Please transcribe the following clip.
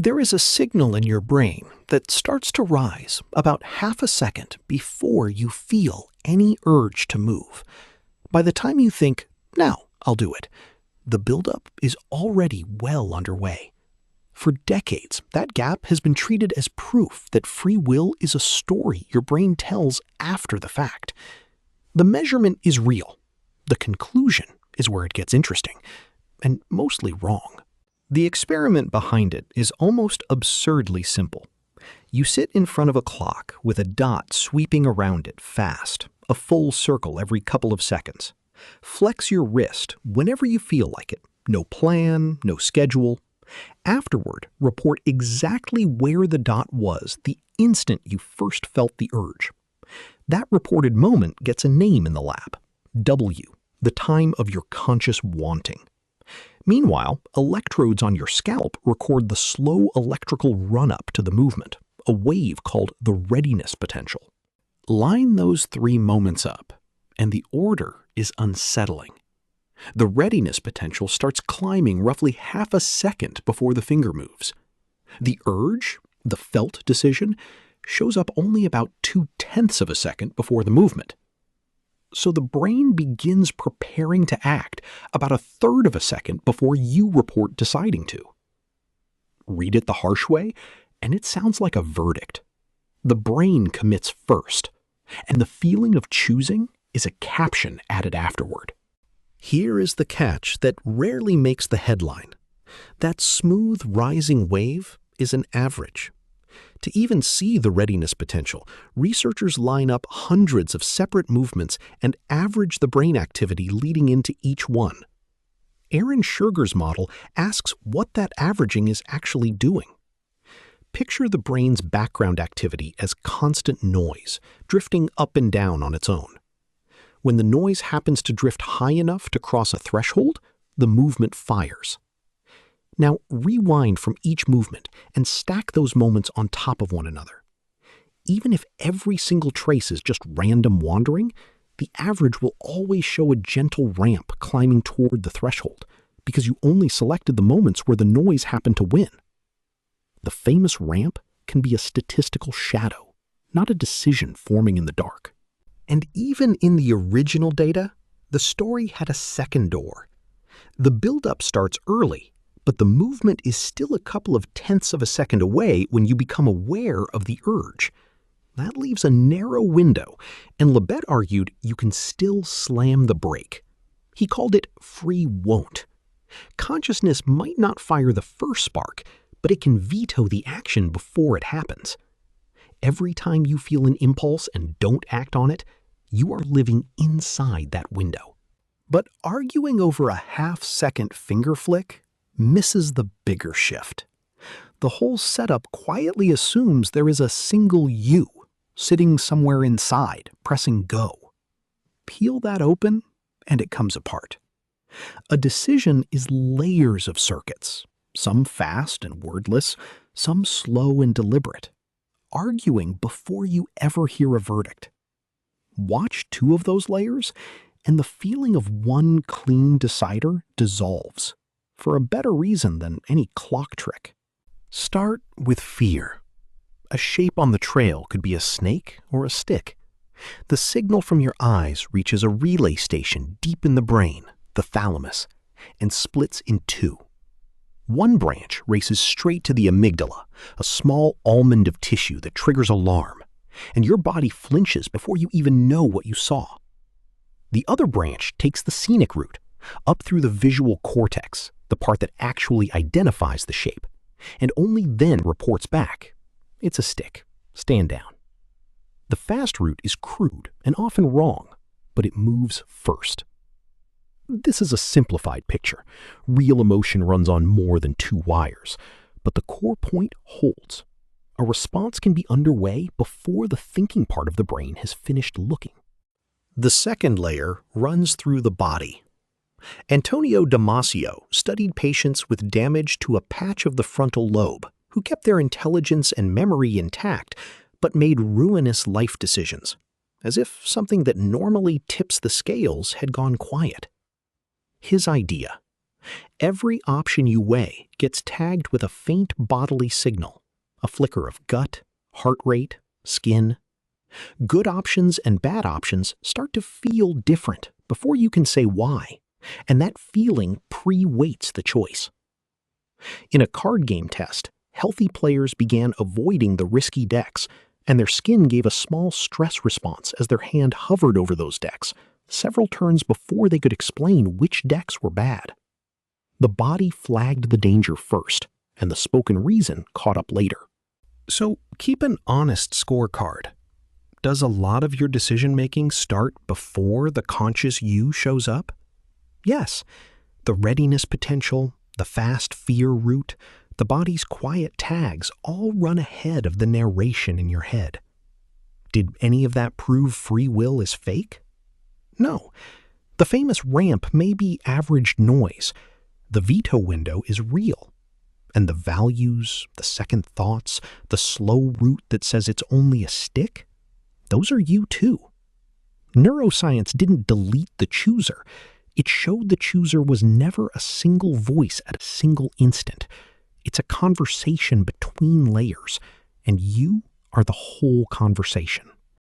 There is a signal in your brain that starts to rise about half a second before you feel any urge to move. By the time you think, "Now, I'll do it," the buildup is already well underway. For decades, that gap has been treated as proof that free will is a story your brain tells after the fact. The measurement is real. The conclusion is where it gets interesting, and mostly wrong. The experiment behind it is almost absurdly simple. You sit in front of a clock with a dot sweeping around it fast, a full circle every couple of seconds. Flex your wrist whenever you feel like it. No plan, no schedule. Afterward, report exactly where the dot was the instant you first felt the urge. That reported moment gets a name in the lab. W, the time of your conscious wanting. Meanwhile, electrodes on your scalp record the slow electrical run-up to the movement, a wave called the readiness potential. Line those 3 moments up, and the order is unsettling. The readiness potential starts climbing roughly half a second before the finger moves. The urge, the felt decision, shows up only about 0.2 of a second before the movement. So the brain begins preparing to act about 1/3 of a second before you report deciding to. Read it the harsh way, and it sounds like a verdict. The brain commits first, and the feeling of choosing is a caption added afterward. Here is the catch that rarely makes the headline. That smooth rising wave is an average. To even see the readiness potential, researchers line up hundreds of separate movements and average the brain activity leading into each one. Aaron Schurger's model asks what that averaging is actually doing. Picture the brain's background activity as constant noise, drifting up and down on its own. When the noise happens to drift high enough to cross a threshold, the movement fires. Now rewind from each movement and stack those moments on top of one another. Even if every single trace is just random wandering, the average will always show a gentle ramp climbing toward the threshold, because you only selected the moments where the noise happened to win. The famous ramp can be a statistical shadow, not a decision forming in the dark. And even in the original data, the story had a second door. The buildup starts early, but the movement is still a couple of tenths of a second away when you become aware of the urge. That leaves a narrow window, and Libet argued you can still slam the brake. He called it free won't. Consciousness might not fire the first spark, but it can veto the action before it happens. Every time you feel an impulse and don't act on it, you are living inside that window. But arguing over a half-second finger flick misses the bigger shift. The whole setup quietly assumes there is a single you sitting somewhere inside, pressing go. Peel that open, and it comes apart. A decision is layers of circuits, some fast and wordless, some slow and deliberate, arguing before you ever hear a verdict. Watch 2 of those layers, and the feeling of one clean decider dissolves, for a better reason than any clock trick. Start with fear. A shape on the trail could be a snake or a stick. The signal from your eyes reaches a relay station deep in the brain, the thalamus, and splits in 2. One branch races straight to the amygdala, a small almond of tissue that triggers alarm, and your body flinches before you even know what you saw. The other branch takes the scenic route, up through the visual cortex, the part that actually identifies the shape, and only then reports back. It's a stick. Stand down. The fast route is crude and often wrong, but it moves first. This is a simplified picture. Real emotion runs on more than 2 wires, but the core point holds. A response can be underway before the thinking part of the brain has finished looking. The second layer runs through the body. Antonio Damasio studied patients with damage to a patch of the frontal lobe who kept their intelligence and memory intact but made ruinous life decisions, as if something that normally tips the scales had gone quiet. His idea, Every option you weigh gets tagged with a faint bodily signal, a flicker of gut, heart rate, skin. Good options and bad options start to feel different before you can say why, and that feeling pre-weights the choice. In a card game test, healthy players began avoiding the risky decks, and their skin gave a small stress response as their hand hovered over those decks, several turns before they could explain which decks were bad. The body flagged the danger first, and the spoken reason caught up later. So keep an honest scorecard. Does a lot of your decision-making start before the conscious you shows up? Yes, the readiness potential, the fast fear route, the body's quiet tags all run ahead of the narration in your head. Did any of that prove free will is fake? No. The famous ramp may be average noise. The veto window is real. And the values, the second thoughts, the slow route that says it's only a stick, those are you too. Neuroscience didn't delete the chooser. It showed the chooser was never a single voice at a single instant. It's a conversation between layers, and you are the whole conversation.